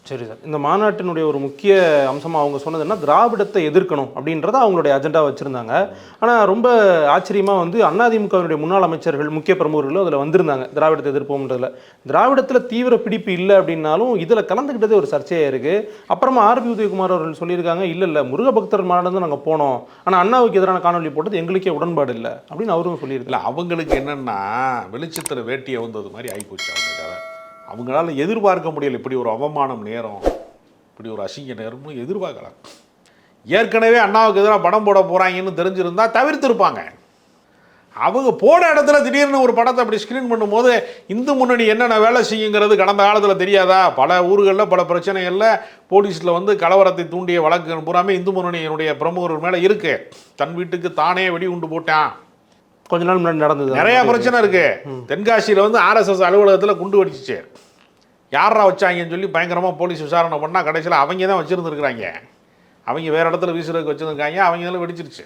சரி சார். இந்த மாநாட்டினுடைய ஒரு முக்கிய அம்சமாக அவங்க சொன்னதுன்னா திராவிடத்தை எதிர்க்கணும் அப்படின்றத அவங்களுடைய அஜெண்டா வச்சுருந்தாங்க. ஆனால் ரொம்ப ஆச்சரியமாக வந்து அதிமுகவினுடைய முன்னாள் அமைச்சர்கள் முக்கிய பிரமுகர்களும் அதில் வந்திருந்தாங்க திராவிடத்தை எதிர்ப்போம்ன்றதுல. திராவிடத்தில் தீவிர பிடிப்பு இல்லை அப்படின்னாலும் இதில் கலந்துக்கிட்டதே ஒரு சர்ச்சையாக இருக்குது. அப்புறமா ஆர்பி உதயகுமார் அவர்கள் சொல்லியிருக்காங்க, இல்லை முருக பக்தர் மாநாடு தான் நாங்கள் போனோம், ஆனால் அண்ணாவுக்கு எதிரான காணொலி போட்டது எங்களுக்கே உடன்பாடு இல்லை அப்படின்னு அவரும் சொல்லியிருக்கல. அவங்களுக்கு என்னென்னா வெளிச்சத்தில் வேட்டியை வந்தது மாதிரி ஆகிப்போச்சு. அவங்களால எதிர்பார்க்க முடியல இப்படி ஒரு அவமானம் நேரம், இப்படி ஒரு அசிங்க நேரமும் எதிர்பார்க்கலாம். ஏற்கனவே அண்ணாவுக்கு எதிராக படம் போட போகிறாங்கன்னு தெரிஞ்சிருந்தா தவிர்த்திருப்பாங்க. அவங்க போன இடத்துல திடீர்னு ஒரு படத்தை அப்படி ஸ்க்ரீன் பண்ணும்போது இந்து முன்னணி என்னென்ன வேலை செய்யுங்கிறது கடந்த காலத்தில் தெரியாதா? பல ஊர்களில் பல பிரச்சனைகளில் போலீஸில் வந்து கலவரத்தை தூண்டிய வழக்கு பூராமே இந்து முன்னணியினுடைய பிரமுகர்கள் மேலே இருக்குது. தன் வீட்டுக்கு தானே வெடி உண்டு போட்டான், கொஞ்ச நாள் முன்னாடி நடந்தது. நிறையா பிரச்சனை இருக்குது. தென்காசியில் வந்து ஆர்எஸ்எஸ் அலுவலகத்தில் குண்டு வெடிச்சிச்சு. யாரா வச்சாங்கன்னு சொல்லி பயங்கரமாக போலீஸ் விசாரணை பண்ணால் கடைசியில் அவங்க தான் வச்சுருந்துருக்குறாங்க. அவங்க வேறு இடத்துல வீசுறதுக்கு வச்சுருந்துருக்காங்க, அவங்க இதெல்லாம் வெடிச்சிருச்சு.